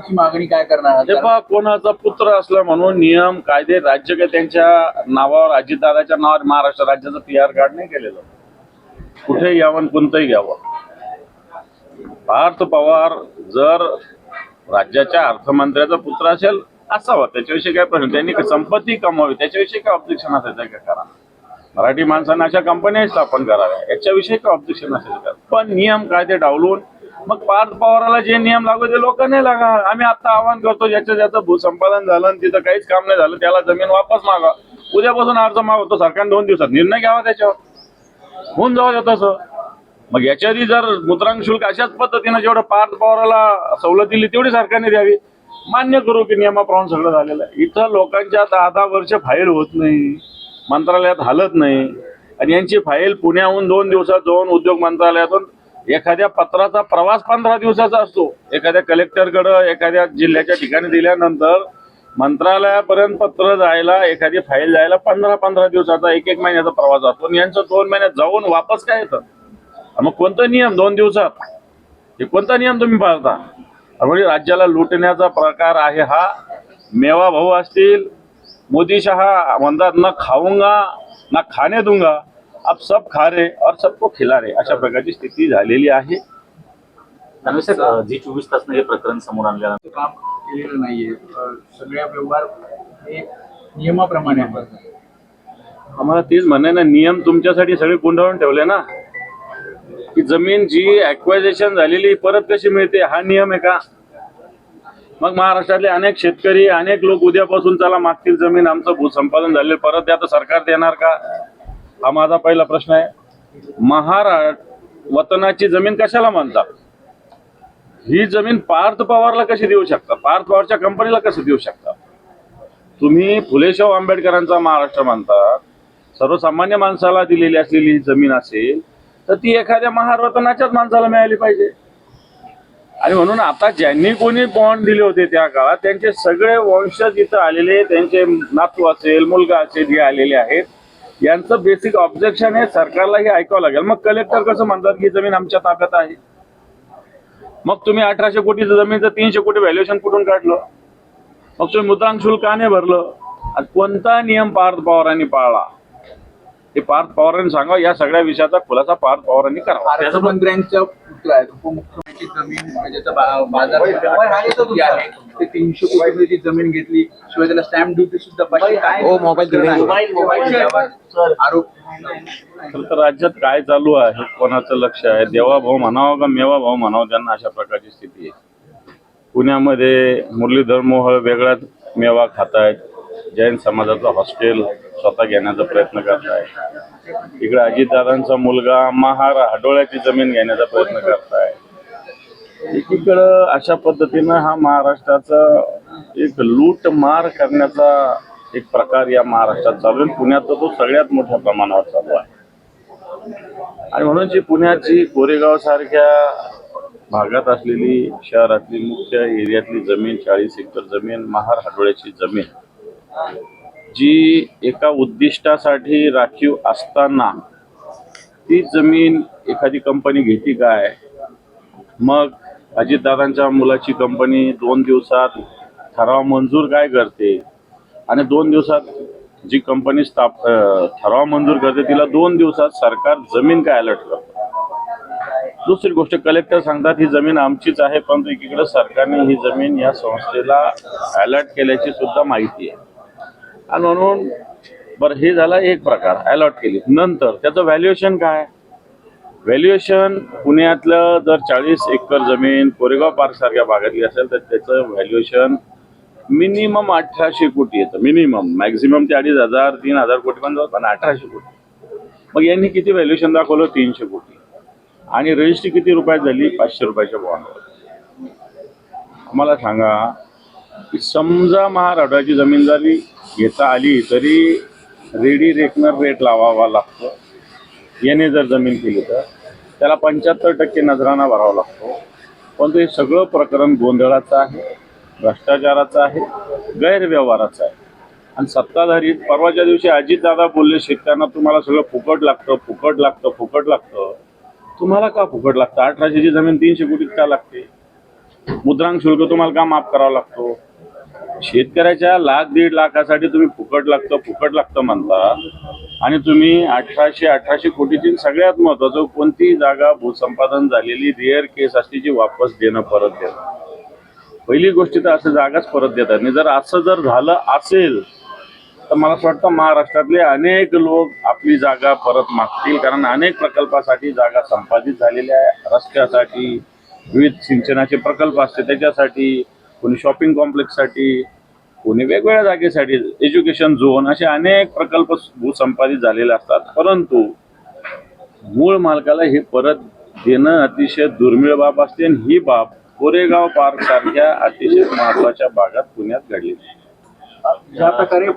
तुमची मागणी काय करणार आहात? तेव्हा कोणाचा पुत्र असला म्हणून नियम कायदे राज्य काही त्यांच्या नावावर अजितदादाच्या नावावर महाराष्ट्र राज्याचं PR कार्ड नाही केलेलं. कुठेही यावं कोणतंही घ्यावं. पार्थ पवार जर राज्याच्या अर्थमंत्र्याचा पुत्र असेल असावा, त्याच्याविषयी काय प्रश्न. त्यांनी संपत्ती कमावी त्याच्याविषयी काय ऑब्जेक्शन असायचं का? करा. मराठी माणसांना अशा कंपन्या स्थापन कराव्या याच्याविषयी काय ऑब्जेक्शन असेल का? पण नियम कायदे डावलून मग पार्थ पवाराला जे नियम लागू ते लोक नाही लागा. आम्ही आता आवाहन करतो, ज्याचं भूसंपादन झालं आणि तिथं काहीच काम नाही झालं त्याला जमीन वापस मागा. उद्यापासून अर्ज मागवतो. सरकारने 2 दिवसात निर्णय घ्यावा त्याच्यावर, होऊन जावं तसं. मग याच्या आधी जर मुद्रांक शुल्क अशाच पद्धतीनं जेवढं पार्थ पवाराला सवलत दिली तेवढी सरकारने द्यावी. मान्य करू की नियमाप्रमाणे सगळं झालेलं आहे. इथं लोकांच्या 10-10 वर्ष फाईल होत नाही, मंत्रालयात हालत नाही, आणि यांची फाईल पुण्याहून 2 दिवसात जाऊन उद्योग मंत्रालयातून एखाद्या पत्राचा प्रवास 15 दिवसाचा असतो. एखाद्या कलेक्टरकडं एखाद्या जिल्ह्याच्या ठिकाणी दिल्यानंतर मंत्रालयापर्यंत पत्र जायला, एखादी फाईल जायला 15-15 दिवसाचा 1-1 महिन्याचा प्रवास असतो. आणि यांचं 2 महिन्यात जाऊन वापस काय येतं? मग कोणता नियम 2 दिवसात? हे कोणता नियम तुम्ही पाळता? म्हणजे राज्याला लुटण्याचा प्रकार आहे हा. मेवा भाऊ असतील, मोदी शहा म्हणतात ना खाऊंगा ना खाने दूंगा, अब सब खा रहे और सबको खिला रहे, अशा प्रकारची स्थिती झालेली आहे. सर G24 तासनं हे प्रकरण समोर आणल्यानंतर काम केलेलं नाहीये. सगळ्या व्यवहार हे नियमाप्रमाणे आहेत. आम्हाला तेच म्हणणं आहे ना, नियम तुमच्यासाठी सगळे गुंडाळून ठेवले ना, की जमीन जी ॲक्वायझेशन झालेली परत कशी मिळते हा नियम आहे का? मग महाराष्ट्रातले अनेक शेतकरी, अनेक लोक उद्यापासून चला मागतील जमीन, आमचं भूसंपादन झाले परत द्या, तर सरकार देणार का? हा माझा पहिला प्रश्न आहे. महाराष्ट्र वतनाची जमीन कशाला म्हणतात? ही जमीन पार्थ पवारला कशी देऊ शकता? पार्थ पवारच्या कंपनीला कसं देऊ शकता? तुम्ही फुलेशाहू आंबेडकरांचा महाराष्ट्र म्हणतात. सर्वसामान्य माणसाला दिलेली असलेली ही जमीन असेल तर ती एखाद्या महारवतनाच्याच माणसाला मिळाली पाहिजे. आणि म्हणून आता ज्यांनी कोणी बॉन्ड दिले होते त्या काळात त्यांचे सगळे वंशज इथं आलेले, त्यांचे नातू असेल, मुलगा असेल, जे आलेले आहेत, यांचं बेसिक ऑब्जेक्शन आहे. सरकारला हे ऐकावं लागेल. मग कलेक्टर कसं म्हणतात की जमीन आमच्या ताब्यात आहे? मग तुम्ही 1800 कोटीचं जमीनचं 300 कोटी व्हॅल्युएशन कुठून काढलं? मग तुम्ही मुद्रांक शुल्क का नाही भरलं? आणि कोणता नियम पार्थ पवारांनी पाळला हे पार्थ पवारांनी सांगा. या सगळ्या विषयाचा खुलासा पार्थ पवारांनी करावा. अर्थमंत्र्यांच्या पुत्र आहेत, उपमुख्यमंत्री जमीन ज्याचा बाजार आहे ते 300 कोटीची जमीन घेतली, शिवाय त्याला स्टॅम्प ड्युटी सुद्धा पाहिजे. काय आरोप? तर राज्यात काय चालू आहे, कोणाचं लक्ष आहे? देवा भाऊ म्हणावं का मेवा भाऊ म्हणावं, त्यांना अशा प्रकारची स्थिती आहे. पुण्यामध्ये मुरलीधर मोहोळ वेगळाच मेवा खातायत, जैन समाजाचं हॉस्टेल स्वतः घेण्याचा प्रयत्न करताय. इकडे अजितदादांचा मुलगा महार हाडोळ्याची जमीन घेण्याचा प्रयत्न करताय. एकीकडं अशा पद्धतीनं हा महाराष्ट्राचा एक लूट मार करण्याचा एक प्रकार या महाराष्ट्रात चालू आहे. पुण्यात तो सगळ्यात मोठ्या प्रमाणावर चालू आहे. आणि म्हणून जी पुण्याची कोरेगाव सारख्या भागात असलेली शहरातली मुख्य एरियातली जमीन, 40 एकर जमीन, महार हाडोळ्याची जमीन, जी एका उद्दिष्टासाठी राखीव असताना ती जमीन एखादी कंपनी घेते काय? मग अजितदादांच्या मुलाची कंपनी 2 दिवसात ठराव मंजूर काय करते? आणि 2 दिवसात जी कंपनी ठराव मंजूर करते तिला 2 दिवसात सरकार जमीन काय अलर्ट करतं? दुसरी गोष्ट, कलेक्टर सांगतात ही जमीन आमचीच आहे, परंतु एकीकडे सरकारने ही जमीन या संस्थेला अलर्ट केल्याची सुद्धा माहिती आहे. आणि म्हणून बरं, हे झाला एक प्रकार, अलॉट केली. नंतर त्याचं व्हॅल्युएशन काय? व्हॅल्युएशन पुण्यातलं जर 40 एकर जमीन कोरेगाव पार्क सारख्या भागातली असेल तर त्याचं व्हॅल्युएशन मिनिमम 1800 कोटी येतं. मिनिमम, मॅक्झिमम ते 2500 3000 कोटी पण जातात, पण 1800 कोटी. मग यांनी किती व्हॅल्युएशन दाखवलं? 300 कोटी. आणि रजिस्ट्री किती रुपयात झाली? 500 रुपयाच्या बॉन्डवर. आम्हाला सांगा की समजा महाराष्ट्राची जमीन जरी घेता आली तरी रेडी रेकनर रेट लावावा लागतो. याने जर जमीन केली तर त्याला 75% नजराना भरावा लागतो. पण हे सगळं प्रकरण गोंधळाचं आहे, भ्रष्टाचाराचं आहे, गैरव्यवहाराचं आहे. आणि सत्ताधारी परवाच्या दिवशी अजितदादा बोलले शेतकऱ्यांना तुम्हाला सगळं फुकट लागतं, फुकट लागतं, फुकट लागतं. तुम्हाला का फुकट लागतं? 1800ची जमीन 300 कोटीत का लागते? मुद्रांक शुल्क तुम्हाला का माफ करावा लागतो? शेतकऱ्याच्या लाख 1.5 लाखासाठी तुम्ही फुकट लागतं म्हणता आणि तुम्ही 1800 कोटीची सगळ्यात महत्वाचं कोणतीही जागा भूसंपादन झालेली रेअर केस असते जी वापस देणं परत देणं. पहिली गोष्ट तर असं जागाच परत देतात नाही. जर असं जर झालं असेल तर मला असं वाटतं महाराष्ट्रातले अनेक लोक आपली जागा परत मागतील, कारण अनेक प्रकल्पासाठी जागा संपादित झालेल्या आहे. रस्त्यासाठी, विविध सिंचनाचे प्रकल्प असते त्याच्यासाठी, कोणी शॉपिंग कॉम्प्लेक्ससाठी, कोणी वेगवेगळ्या जागेसाठी, एज्युकेशन झोन, असे अनेक प्रकल्प भूसंपादित झालेले असतात. परंतु मूळ मालकाला हे परत देणं अतिशय दुर्मिळ बाब असते आणि ही बाब कोरेगाव पार्क सारख्या अतिशय महत्वाच्या भागात पुण्यात घडली. ज्या प्रकारे